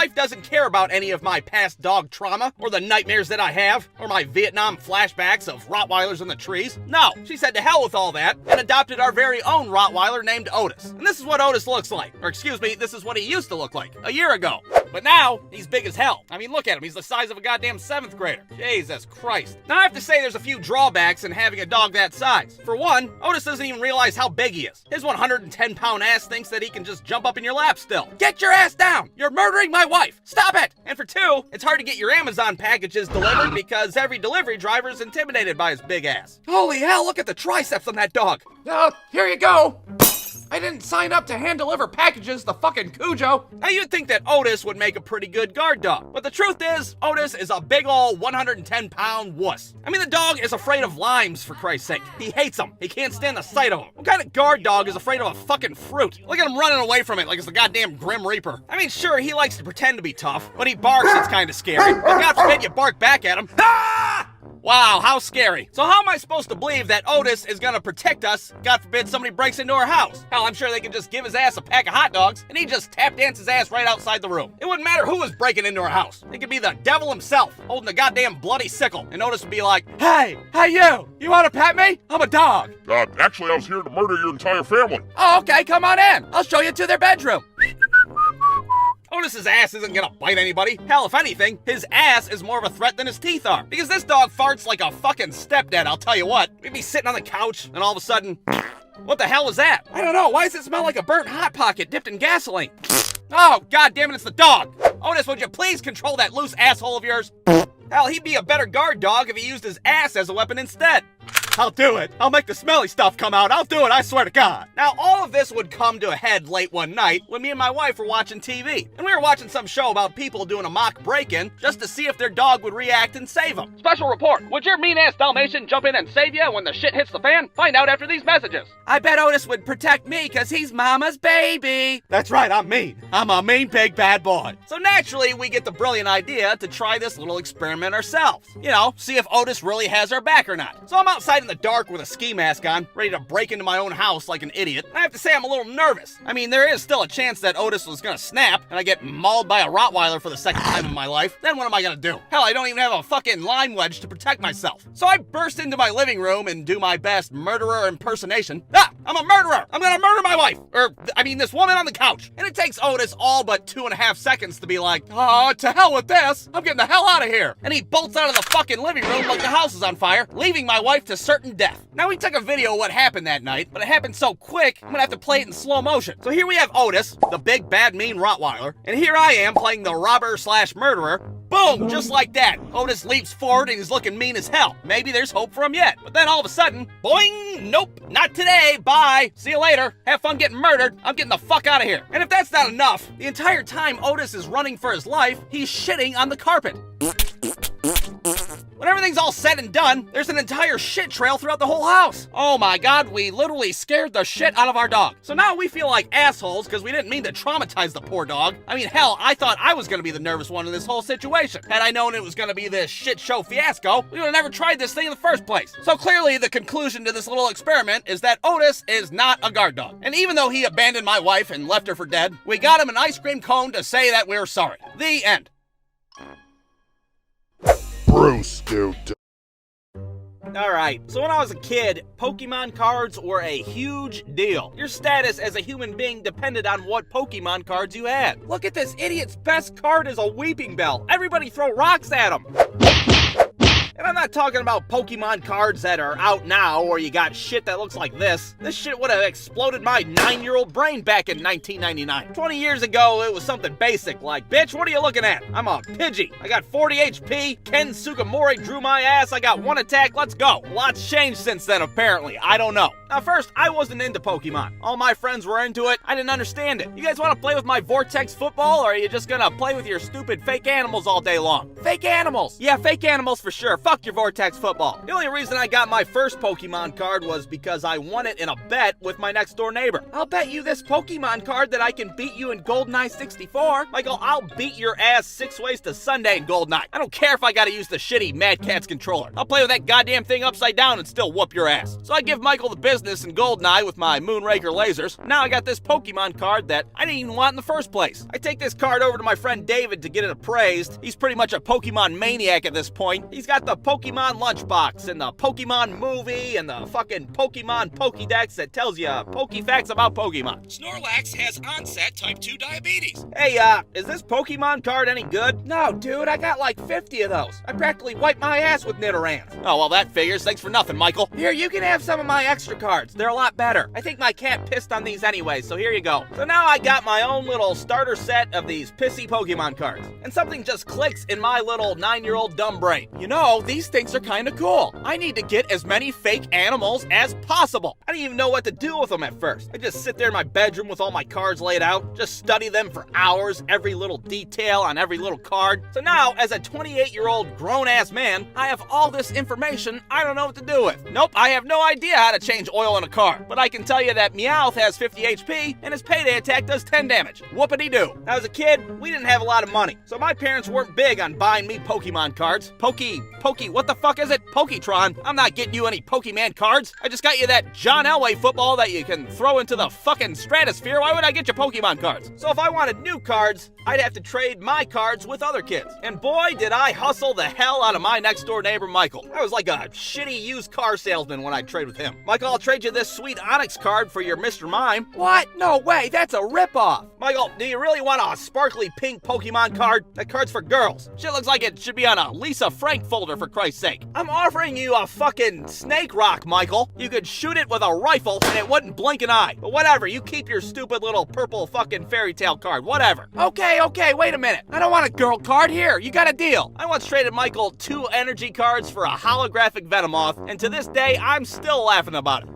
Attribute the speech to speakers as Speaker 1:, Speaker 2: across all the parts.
Speaker 1: wife doesn't care about any of my past dog trauma, or the nightmares that I have, or my Vietnam flashbacks of Rottweilers in the trees. No, she said to hell with all that, and adopted our very own Rottweiler named Otis. And this is what Otis looks like. Or excuse me, this is what he used to look like a year ago. But now, he's big as hell. I mean, look at him, he's the size of a goddamn 7th grader. Jesus Christ. Now I have to say there's a few drawbacks in having a dog that size. For one, Otis doesn't even realize how big he is. His 110-pound ass thinks that he can just jump up in your lap still. Get your ass down! You're murdering my wife! Stop it! And for two, it's hard to get your Amazon packages delivered because every delivery driver is intimidated by his big ass. Holy hell, look at the triceps on that dog. Here you go. I didn't sign up to hand-deliver packages, the fucking Cujo. Now you'd think that Otis would make a pretty good guard dog, but the truth is, Otis is a big ol' 110-pound wuss. I mean, the dog is afraid of limes, for Christ's sake. He hates them. He can't stand the sight of them. What kind of guard dog is afraid of a fucking fruit? Look at him running away from it like it's the goddamn Grim Reaper. I mean, sure, he likes to pretend to be tough. When he barks, it's kind of scary. But God forbid you bark back at him. Ah! Wow, how scary. So how am I supposed to believe that Otis is gonna protect us, God forbid somebody breaks into our house? Hell, I'm sure they could just give his ass a pack of hot dogs, and he'd just tap dance his ass right outside the room. It wouldn't matter who was breaking into our house. It could be the devil himself, holding a goddamn bloody sickle, and Otis would be like, Hey you wanna pet me? I'm a dog.
Speaker 2: Actually, I was here to murder your entire family.
Speaker 1: Oh, okay, come on in. I'll show you to their bedroom. Otis's ass isn't gonna bite anybody. Hell, if anything, his ass is more of a threat than his teeth are. Because this dog farts like a fucking stepdad, I'll tell you what. We'd be sitting on the couch, and all of a sudden, what the hell was that? I don't know, why does it smell like a burnt Hot Pocket dipped in gasoline? Oh, goddammit, it's the dog. Otis, would you please control that loose asshole of yours? Hell, he'd be a better guard dog if he used his ass as a weapon instead. I'll do it. I'll make the smelly stuff come out. I'll do it, I swear to God. Now, all of this would come to a head late one night when me and my wife were watching TV. And we were watching some show about people doing a mock break-in just to see if their dog would react and save them. Special report. Would your mean-ass Dalmatian jump in and save you when the shit hits the fan? Find out after these messages. I bet Otis would protect me because he's mama's baby. That's right, I'm mean. I'm a mean big bad boy. So naturally, we get the brilliant idea to try this little experiment ourselves. You know, see if Otis really has our back or not. So I'm outside in the dark with a ski mask on, ready to break into my own house like an idiot. I have to say I'm a little nervous. I mean, there is still a chance that Otis was gonna snap and I get mauled by a Rottweiler for the second time in my life. Then what am I gonna do? Hell, I don't even have a fucking lime wedge to protect myself. So I burst into my living room and do my best murderer impersonation. I'm a murderer! I'm gonna murder my wife! This woman on the couch. And it takes Otis all but 2.5 seconds to be like, oh, to hell with this! I'm getting the hell out of here! And he bolts out of the fucking living room like the house is on fire, leaving my wife to certain death. Now, we took a video of what happened that night, but it happened so quick, I'm gonna have to play it in slow motion. So here we have Otis, the big, bad, mean Rottweiler, and here I am playing the robber/murderer. Boom! Just like that. Otis leaps forward and he's looking mean as hell. Maybe there's hope for him yet. But then all of a sudden, boing! Nope, not today. Bye. See you later. Have fun getting murdered. I'm getting the fuck out of here. And if that's not enough, the entire time Otis is running for his life, he's shitting on the carpet. When everything's all said and done, there's an entire shit trail throughout the whole house. Oh my God, we literally scared the shit out of our dog. So now we feel like assholes because we didn't mean to traumatize the poor dog. I mean, hell, I thought I was gonna be the nervous one in this whole situation. Had I known it was gonna be this shit show fiasco, we would have never tried this thing in the first place. So clearly the conclusion to this little experiment is that Otis is not a guard dog. And even though he abandoned my wife and left her for dead, we got him an ice cream cone to say that we're sorry. The end.
Speaker 2: Bruce, dude.
Speaker 1: Alright, so when I was a kid, Pokemon cards were a huge deal. Your status as a human being depended on what Pokemon cards you had. Look at this idiot's best card is a Weeping Bell. Everybody throw rocks at him. And I'm not talking about Pokemon cards that are out now or you got shit that looks like this. This shit would have exploded my 9-year-old brain back in 1999. 20 years ago, it was something basic like, bitch, what are you looking at? I'm a Pidgey. I got 40 HP. Ken Sugimori drew my ass. I got 1 attack. Let's go. A lot's changed since then, apparently. I don't know. Now, first, I wasn't into Pokemon. All my friends were into it. I didn't understand it. You guys want to play with my Vortex football or are you just gonna play with your stupid fake animals all day long? Fake animals. Yeah, fake animals for sure. Fuck fuck your Vortex football. The only reason I got my first Pokemon card was because I won it in a bet with my next door neighbor. I'll bet you this Pokemon card that I can beat you in GoldenEye 64. Michael, I'll beat your ass 6 ways to Sunday in GoldenEye. I don't care if I gotta use the shitty Mad Catz controller. I'll play with that goddamn thing upside down and still whoop your ass. So I give Michael the business in GoldenEye with my Moonraker lasers. Now I got this Pokemon card that I didn't even want in the first place. I take this card over to my friend David to get it appraised. He's pretty much a Pokemon maniac at this point. He's got the Pokemon lunchbox and the Pokemon movie and the fucking Pokemon Pokédex that tells you Pokefacts about Pokemon. Snorlax has onset type 2 diabetes. Hey, is this Pokemon card any good? No, dude, I got like 50 of those. I practically wiped my ass with Nidorans. Oh, well, that figures. Thanks for nothing, Michael. Here, you can have some of my extra cards. They're a lot better. I think my cat pissed on these anyway, so here you go. So now I got my own little starter set of these pissy Pokemon cards. And something just clicks in my little 9-year-old dumb brain. You know, these things are kind of cool. I need to get as many fake animals as possible. I didn't even know what to do with them at first. I just sit there in my bedroom with all my cards laid out, just study them for hours, every little detail on every little card. So now, as a 28-year-old grown-ass man, I have all this information I don't know what to do with. Nope, I have no idea how to change oil in a car. But I can tell you that Meowth has 50 HP and his payday attack does 10 damage. Whoopity-doo. Now, as a kid, we didn't have a lot of money, so my parents weren't big on buying me Pokemon cards. What the fuck is it? Poketron. I'm not getting you any Pokemon cards. I just got you that John Elway football that you can throw into the fucking stratosphere. Why would I get you Pokemon cards? So if I wanted new cards, I'd have to trade my cards with other kids. And boy, did I hustle the hell out of my next door neighbor, Michael. I was like a shitty used car salesman when I'd trade with him. Michael, I'll trade you this sweet Onyx card for your Mr. Mime. What? No way, that's a ripoff. Michael, do you really want a sparkly pink Pokemon card? That card's for girls. Shit looks like it should be on a Lisa Frank folder, for Christ's sake. I'm offering you a fucking snake rock, Michael. You could shoot it with a rifle and it wouldn't blink an eye. But whatever, you keep your stupid little purple fucking fairy tale card, whatever. Okay, wait a minute. I don't want a girl card. Here, you got a deal. I once traded Michael 2 energy cards for a holographic Venomoth, and to this day, I'm still laughing about it.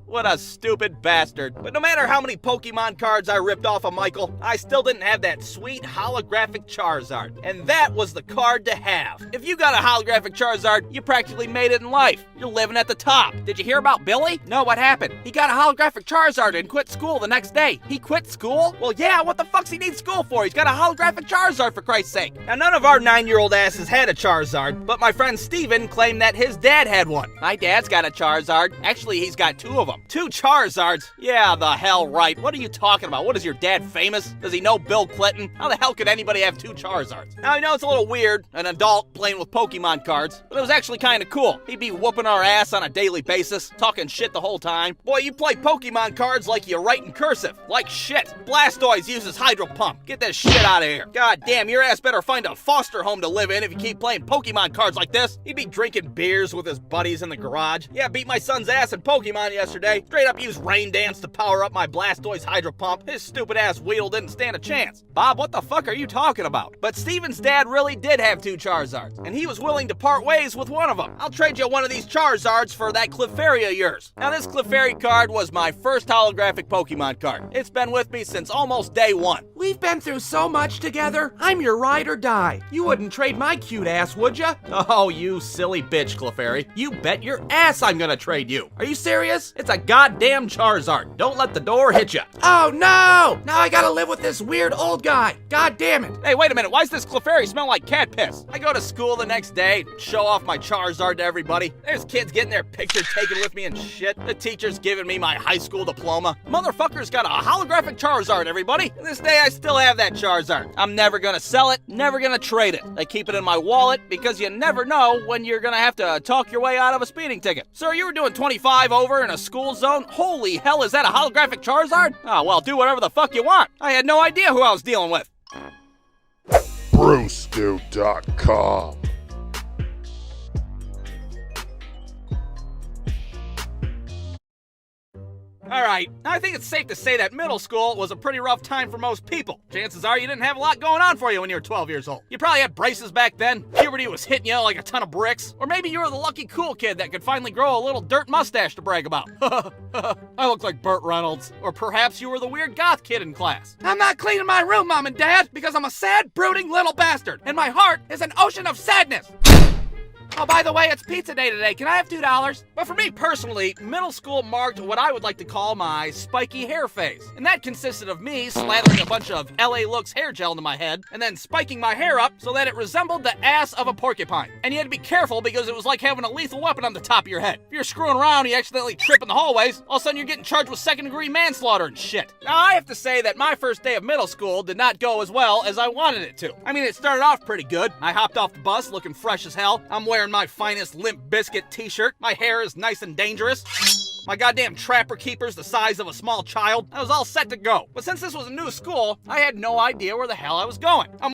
Speaker 1: What a stupid bastard. But no matter how many Pokemon cards I ripped off of Michael, I still didn't have that sweet holographic Charizard. And that was the card to have. If you got a holographic Charizard, you practically made it in life. You're living at the top. Did you hear about Billy? No, what happened? He got a holographic Charizard and quit school the next day. He quit school? Well, yeah, what the fuck's he need school for? He's got a holographic Charizard, for Christ's sake. Now, none of our 9-year-old asses had a Charizard, but my friend Steven claimed that his dad had one. My dad's got a Charizard. Actually, he's got 2 of them. 2 Charizards? Yeah, the hell right. What are you talking about? What, is your dad famous? Does he know Bill Clinton? How the hell could anybody have 2 Charizards? Now, I know it's a little weird, an adult playing with Pokemon cards, but it was actually kind of cool. He'd be whooping our ass on a daily basis, talking shit the whole time. Boy, you play Pokemon cards like you write in cursive. Like shit. Blastoise uses Hydro Pump. Get this shit out of here. God damn, your ass better find a foster home to live in if you keep playing Pokemon cards like this. He'd be drinking beers with his buddies in the garage. Yeah, beat my son's ass in Pokemon yesterday. Straight up used Rain Dance to power up my Blastoise Hydro Pump. His stupid ass Weedle didn't stand a chance. Bob, what the fuck are you talking about? But Steven's dad really did have 2 Charizards, and he was willing to part ways with one of them. I'll trade you one of these Charizards for that Clefairy of yours. Now, this Clefairy card was my first holographic Pokemon card. It's been with me since almost day 1. We've been through so much together. I'm your ride or die. You wouldn't trade my cute ass, would ya? Oh, you silly bitch, Clefairy. You bet your ass I'm gonna trade you. Are you serious? It's a goddamn Charizard. Don't let the door hit ya. Oh, no! Now I gotta live with this weird old guy. God damn it. Hey, wait a minute. Why does this Clefairy smell like cat piss? I go to school the next day, show off my Charizard to everybody. There's kids getting their picture taken with me and shit. The teacher's giving me my high school diploma. Motherfucker's got a holographic Charizard, everybody. To this day, I still have that Charizard. I'm never gonna sell it, never gonna trade it. I keep it in my wallet because you never know when you're gonna have to talk your way out of a speeding ticket. Sir, you were doing 25 over in a school zone? Holy hell, is that a holographic Charizard? Oh, well, do whatever the fuck you want. I had no idea who I was dealing with.
Speaker 2: Brosco.com.
Speaker 1: Alright, I think it's safe to say that middle school was a pretty rough time for most people. Chances are you didn't have a lot going on for you when you were 12 years old. You probably had braces back then, puberty was hitting you like a ton of bricks, or maybe you were the lucky cool kid that could finally grow a little dirt mustache to brag about. I look like Burt Reynolds. Or perhaps you were the weird goth kid in class. I'm not cleaning my room, Mom and Dad, because I'm a sad, brooding little bastard, and my heart is an ocean of sadness. Oh, by the way, it's pizza day today. Can I have $2? But for me personally, middle school marked what I would like to call my spiky hair phase. And that consisted of me slathering a bunch of LA Looks hair gel into my head and then spiking my hair up so that it resembled the ass of a porcupine. And you had to be careful because it was like having a lethal weapon on the top of your head. If you're screwing around, you accidentally trip in the hallways, all of a sudden you're getting charged with second-degree manslaughter and shit. Now, I have to say that my first day of middle school did not go as well as I wanted it to. I mean, it started off pretty good. I hopped off the bus looking fresh as hell. I'm wearing my finest Limp Bizkit t-shirt. My hair is nice and dangerous. My goddamn trapper keeper's the size of a small child. I was all set to go. But since this was a new school, I had no idea where the hell I was going. I'm